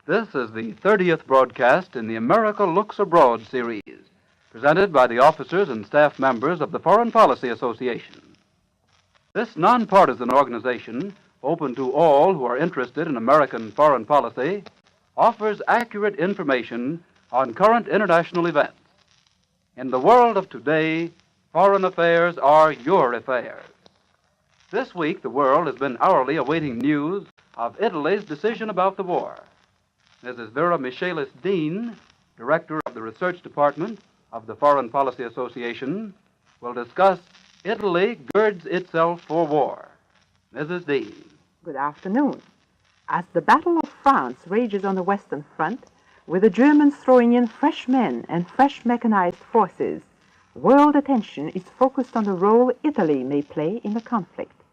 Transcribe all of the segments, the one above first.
This is the 30th broadcast in the America Looks Abroad series, presented by the officers and staff members of the Foreign Policy Association. This nonpartisan organization, open to all who are interested in American foreign policy, offers accurate information on current international events. In the world of today, foreign affairs are your affairs. This week, the world has been hourly awaiting news of Italy's decision about the war. Mrs. Vera Michaelis Dean, Director of the Research Department of the Foreign Policy Association, will discuss Italy girds itself for war. Mrs. Dean. Good afternoon. As the Battle of France rages on the Western Front, with the Germans throwing in fresh men and fresh mechanized forces, world attention is focused on the role Italy may play in the conflict.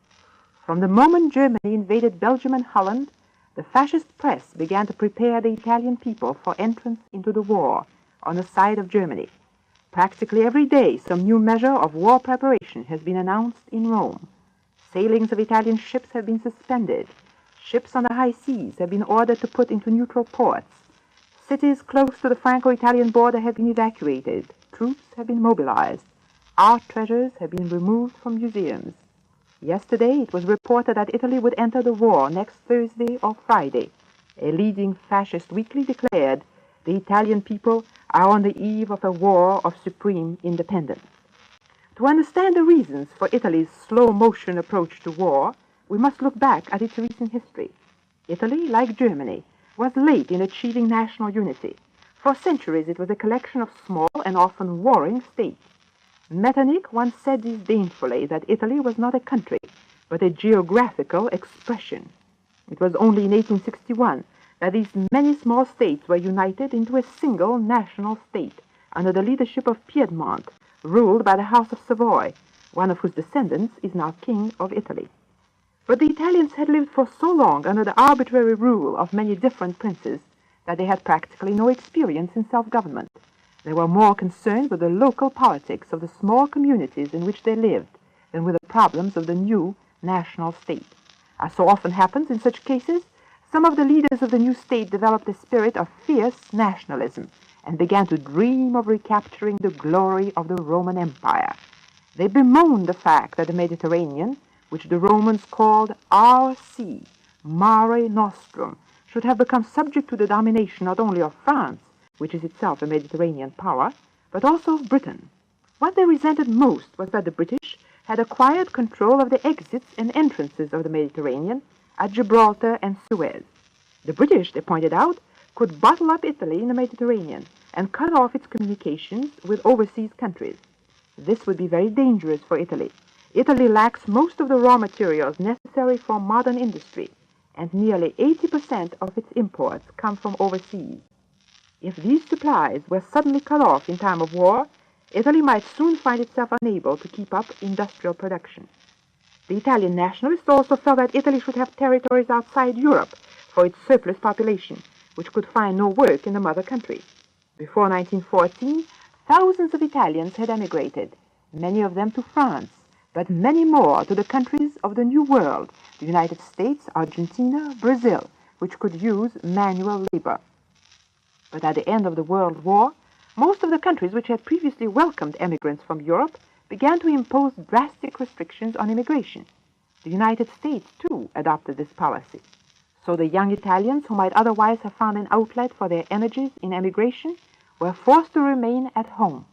From the moment Germany invaded Belgium and Holland, the fascist press began to prepare the Italian people for entrance into the war on the side of Germany. Practically every day, some new measure of war preparation has been announced in Rome. Sailings of Italian ships have been suspended. Ships on the high seas have been ordered to put into neutral ports. Cities close to the Franco-Italian border have been evacuated. Troops have been mobilized. Art treasures have been removed from museums. Yesterday, it was reported that Italy would enter the war next Thursday or Friday. A leading fascist weekly declared the Italian people are on the eve of a war of supreme independence. To understand the reasons for Italy's slow-motion approach to war, we must look back at its recent history. Italy, like Germany, was late in achieving national unity. For centuries, it was a collection of small and often warring states. Metternich once said disdainfully that Italy was not a country, but a geographical expression. It was only in 1861 that these many small states were united into a single national state under the leadership of Piedmont, ruled by the House of Savoy, one of whose descendants is now King of Italy. But the Italians had lived for so long under the arbitrary rule of many different princes that they had practically no experience in self-government. They were more concerned with the local politics of the small communities in which they lived than with the problems of the new national state. As so often happens in such cases, some of the leaders of the new state developed a spirit of fierce nationalism and began to dream of recapturing the glory of the Roman Empire. They bemoaned the fact that the Mediterranean, which the Romans called our sea, Mare Nostrum, should have become subject to the domination not only of France, which is itself a Mediterranean power, but also of Britain. What they resented most was that the British had acquired control of the exits and entrances of the Mediterranean at Gibraltar and Suez. The British, they pointed out, could bottle up Italy in the Mediterranean and cut off its communications with overseas countries. This would be very dangerous for Italy. Italy lacks most of the raw materials necessary for modern industry, and nearly 80% of its imports come from overseas. If these supplies were suddenly cut off in time of war, Italy might soon find itself unable to keep up industrial production. The Italian nationalists also felt that Italy should have territories outside Europe for its surplus population, which could find no work in the mother country. Before 1914, thousands of Italians had emigrated, many of them to France, but many more to the countries of the New World, the United States, Argentina, Brazil, which could use manual labor. But at the end of the World War, most of the countries which had previously welcomed emigrants from Europe began to impose drastic restrictions on immigration. The United States, too, adopted this policy. So the young Italians who might otherwise have found an outlet for their energies in emigration were forced to remain at home.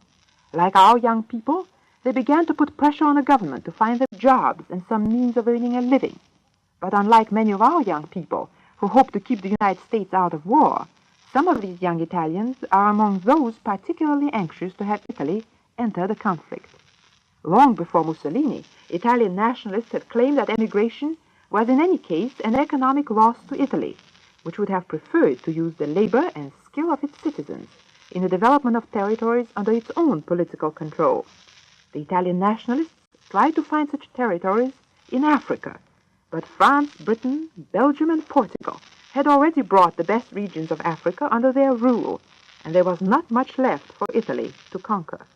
Like our young people, they began to put pressure on the government to find them jobs and some means of earning a living. But unlike many of our young people who hope to keep the United States out of war, some of these young Italians are among those particularly anxious to have Italy enter the conflict. Long before Mussolini, Italian nationalists had claimed that emigration was in any case an economic loss to Italy, which would have preferred to use the labor and skill of its citizens in the development of territories under its own political control. The Italian nationalists tried to find such territories in Africa, but France, Britain, Belgium, and Portugal had already brought the best regions of Africa under their rule, and there was not much left for Italy to conquer.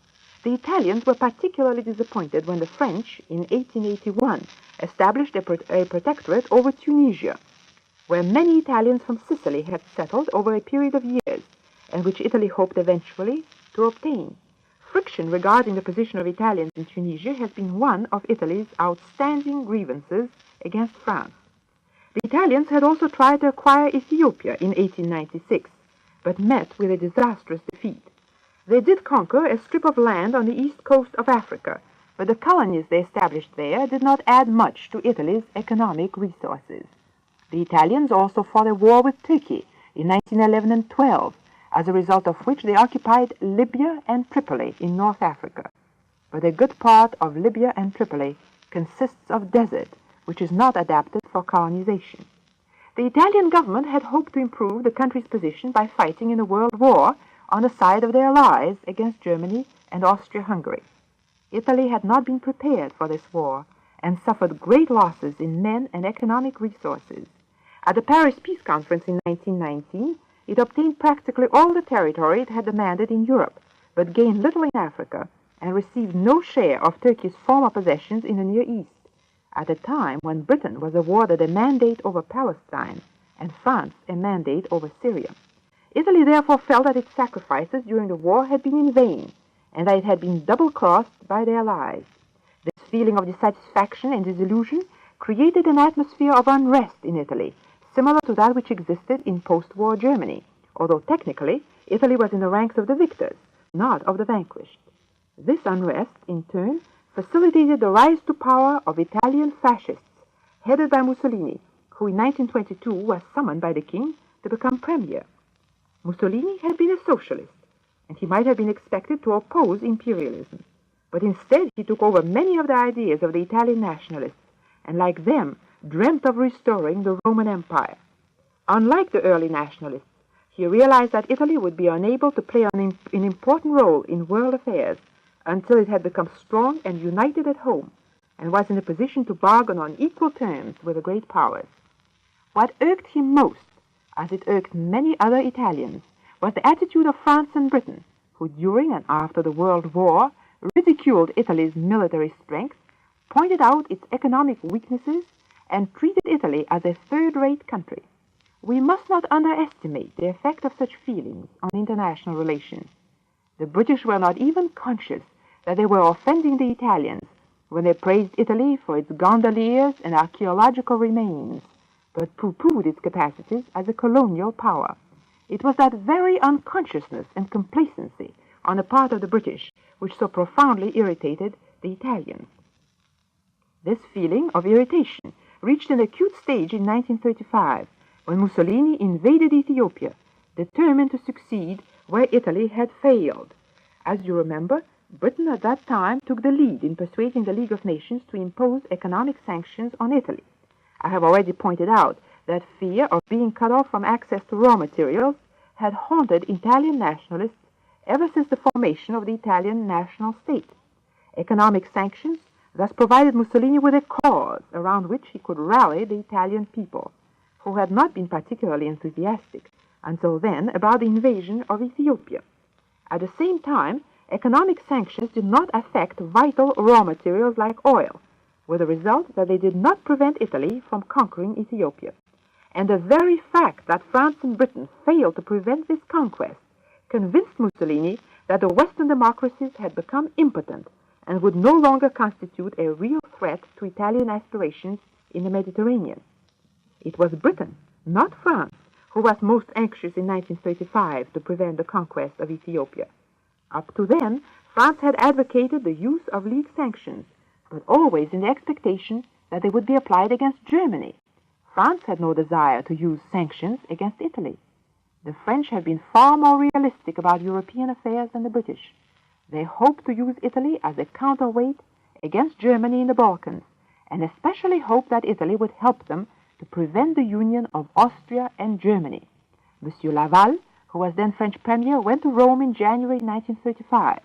The Italians were particularly disappointed when the French, in 1881, established a protectorate over Tunisia. where many Italians from Sicily had settled over a period of years, and which Italy hoped eventually to obtain. Friction regarding the position of Italians in Tunisia has been one of Italy's outstanding grievances against France. The Italians had also tried to acquire Ethiopia in 1896, but met with a disastrous defeat. They did conquer a strip of land on the east coast of Africa, but the colonies they established there did not add much to Italy's economic resources. The Italians also fought a war with Turkey in 1911 and 12, as a result of which they occupied Libya and Tripoli in North Africa. But a good part of Libya and Tripoli consists of desert, which is not adapted for colonization. The Italian government had hoped to improve the country's position by fighting in the World War on the side of their allies against Germany and Austria-Hungary. Italy had not been prepared for this war and suffered great losses in men and economic resources. At the Paris Peace Conference in 1919, it obtained practically all the territory it had demanded in Europe, but gained little in Africa and received no share of Turkey's former possessions in the Near East, at a time when Britain was awarded a mandate over Palestine and France a mandate over Syria. Italy therefore felt that its sacrifices during the war had been in vain, and that it had been double-crossed by their allies. This feeling of dissatisfaction and disillusion created an atmosphere of unrest in Italy, similar to that which existed in post-war Germany, although technically Italy was in the ranks of the victors, not of the vanquished. This unrest, in turn, facilitated the rise to power of Italian fascists, headed by Mussolini, who in 1922 was summoned by the king to become premier. Mussolini had been a socialist, and he might have been expected to oppose imperialism, but instead he took over many of the ideas of the Italian nationalists, and like them, dreamt of restoring the Roman Empire. Unlike the early nationalists, he realized that Italy would be unable to play an important role in world affairs until it had become strong and united at home, and was in a position to bargain on equal terms with the great powers. What irked him most, as it irked many other Italians, was the attitude of France and Britain, who during and after the World War ridiculed Italy's military strength, pointed out its economic weaknesses, and treated Italy as a third-rate country. We must not underestimate the effect of such feelings on international relations. The British were not even conscious that they were offending the Italians when they praised Italy for its gondoliers and archaeological remains, but pooh-poohed its capacities as a colonial power. It was that very unconsciousness and complacency on the part of the British which so profoundly irritated the Italians. This feeling of irritation reached an acute stage in 1935, when Mussolini invaded Ethiopia, determined to succeed where Italy had failed. As you remember, Britain at that time took the lead in persuading the League of Nations to impose economic sanctions on Italy. I have already pointed out that fear of being cut off from access to raw materials had haunted Italian nationalists ever since the formation of the Italian national state. Economic sanctions thus provided Mussolini with a cause around which he could rally the Italian people, who had not been particularly enthusiastic until then about the invasion of Ethiopia. At the same time, economic sanctions did not affect vital raw materials like oil, with the result that they did not prevent Italy from conquering Ethiopia. And the very fact that France and Britain failed to prevent this conquest convinced Mussolini that the Western democracies had become impotent and would no longer constitute a real threat to Italian aspirations in the Mediterranean. It was Britain, not France, who was most anxious in 1935 to prevent the conquest of Ethiopia. Up to then, France had advocated the use of League sanctions, but always in the expectation that they would be applied against Germany. France had no desire to use sanctions against Italy. The French had been far more realistic about European affairs than the British. They hoped to use Italy as a counterweight against Germany in the Balkans, and especially hoped that Italy would help them to prevent the union of Austria and Germany. Monsieur Laval, who was then French premier, went to Rome in January 1935.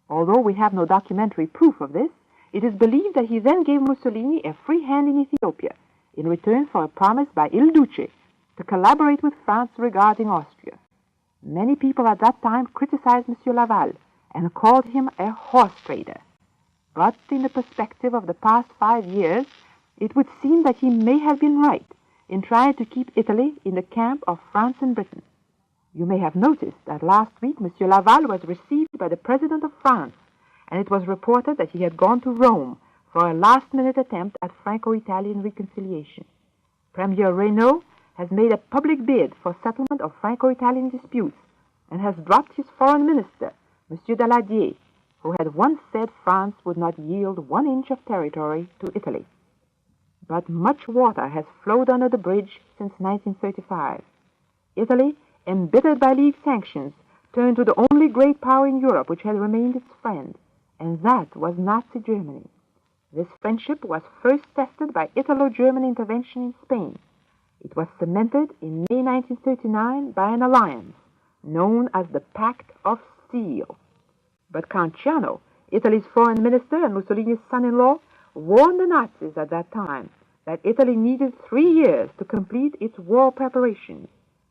Although we have no documentary proof of this, it is believed that he then gave Mussolini a free hand in Ethiopia in return for a promise by Il Duce to collaborate with France regarding Austria. Many people at that time criticized Monsieur Laval and called him a horse trader. But in the perspective of the past 5 years, it would seem that he may have been right, in trying to keep Italy in the camp of France and Britain. You may have noticed that last week Monsieur Laval was received by the President of France, and it was reported that he had gone to Rome for a last-minute attempt at Franco-Italian reconciliation. Premier Reynaud has made a public bid for settlement of Franco-Italian disputes and has dropped his foreign minister, Monsieur Daladier, who had once said France would not yield 1 inch of territory to Italy. But much water has flowed under the bridge since 1935. Italy, embittered by League sanctions, turned to the only great power in Europe which had remained its friend, and that was Nazi Germany. This friendship was first tested by Italo-German intervention in Spain. It was cemented in May 1939 by an alliance known as the Pact of Steel. But Count Ciano, Italy's foreign minister and Mussolini's son-in-law, warned the Nazis at that time that Italy needed 3 years to complete its war preparations,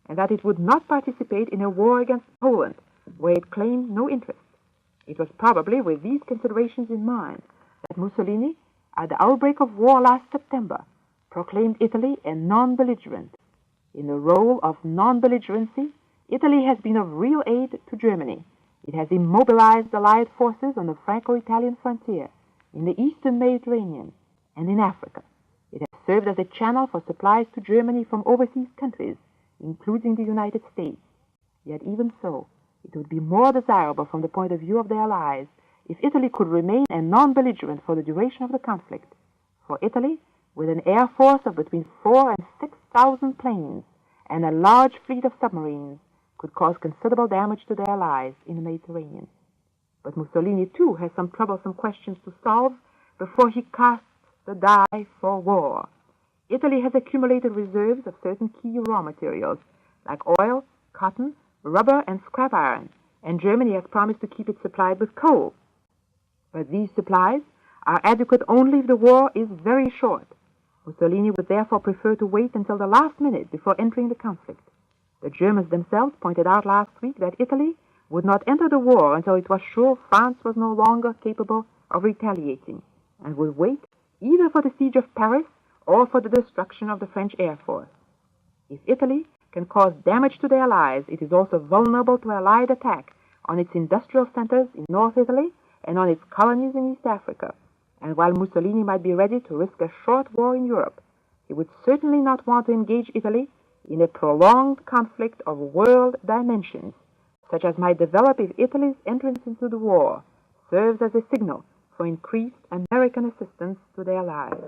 and that it would not participate in a war against Poland, where it claimed no interest. It was probably with these considerations in mind that Mussolini, at the outbreak of war last September, proclaimed Italy a non-belligerent. In the role of non-belligerency, Italy has been of real aid to Germany. It has immobilized Allied forces on the Franco-Italian frontier, in the eastern Mediterranean, and in Africa. It has served as a channel for supplies to Germany from overseas countries, including the United States. Yet even so, it would be more desirable from the point of view of the Allies if Italy could remain a non-belligerent for the duration of the conflict. For Italy, with an air force of between 4,000 and 6,000 planes and a large fleet of submarines, could cause considerable damage to their allies in the Mediterranean. But Mussolini, too, has some troublesome questions to solve before he casts the die for war. Italy has accumulated reserves of certain key raw materials, like oil, cotton, rubber, and scrap iron, and Germany has promised to keep it supplied with coal. But these supplies are adequate only if the war is very short. Mussolini would therefore prefer to wait until the last minute before entering the conflict. The Germans themselves pointed out last week that Italy would not enter the war until it was sure France was no longer capable of retaliating, and would wait either for the siege of Paris or for the destruction of the French Air Force. If Italy can cause damage to the Allies, it is also vulnerable to Allied attack on its industrial centers in North Italy and on its colonies in East Africa. And while Mussolini might be ready to risk a short war in Europe, he would certainly not want to engage Italy in a prolonged conflict of world dimensions, such as might develop if Italy's entrance into the war serves as a signal for increased American assistance to their allies.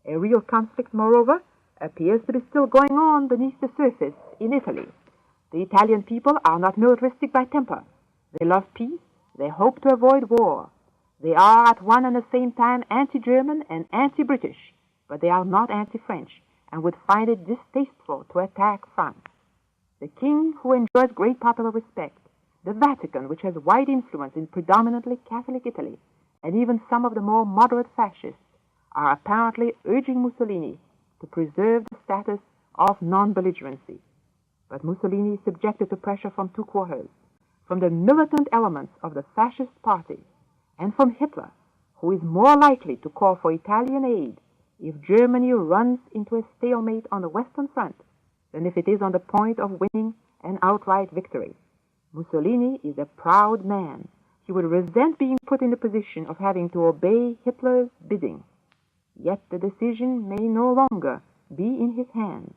A real conflict, moreover, appears to be still going on beneath the surface in Italy. The Italian people are not militaristic by temper. They love peace. They hope to avoid war. They are at one and the same time anti-German and anti-British, but they are not anti-French, and would find it distasteful to attack France. The king, who enjoys great popular respect, the Vatican, which has wide influence in predominantly Catholic Italy, and even some of the more moderate fascists, are apparently urging Mussolini to preserve the status of non-belligerency. But Mussolini is subjected to pressure from two quarters, from the militant elements of the fascist party, and from Hitler, who is more likely to call for Italian aid if Germany runs into a stalemate on the Western Front than if it is on the point of winning an outright victory. Mussolini is a proud man. He would resent being put in the position of having to obey Hitler's bidding. Yet the decision may no longer be in his hands,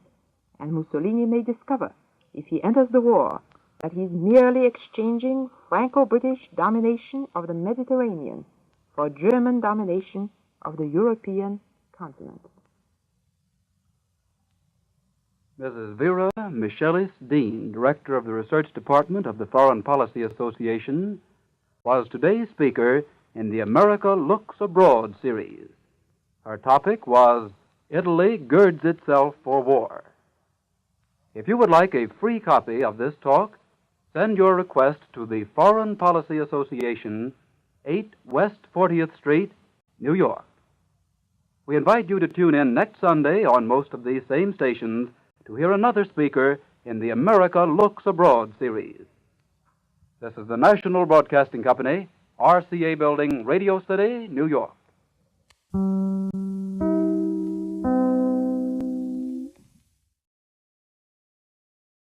and Mussolini may discover, if he enters the war, that he is merely exchanging Franco-British domination of the Mediterranean for German domination of the European continent. Mrs. Vera Michelis Dean, Director of the Research Department of the Foreign Policy Association, was today's speaker in the America Looks Abroad series. Her topic was Italy Girds Itself for War. If you would like a free copy of this talk, send your request to the Foreign Policy Association, 8 West 40th Street, New York. We invite you to tune in next Sunday on most of these same stations to hear another speaker in the America Looks Abroad series. This is the National Broadcasting Company, RCA Building, Radio City, New York.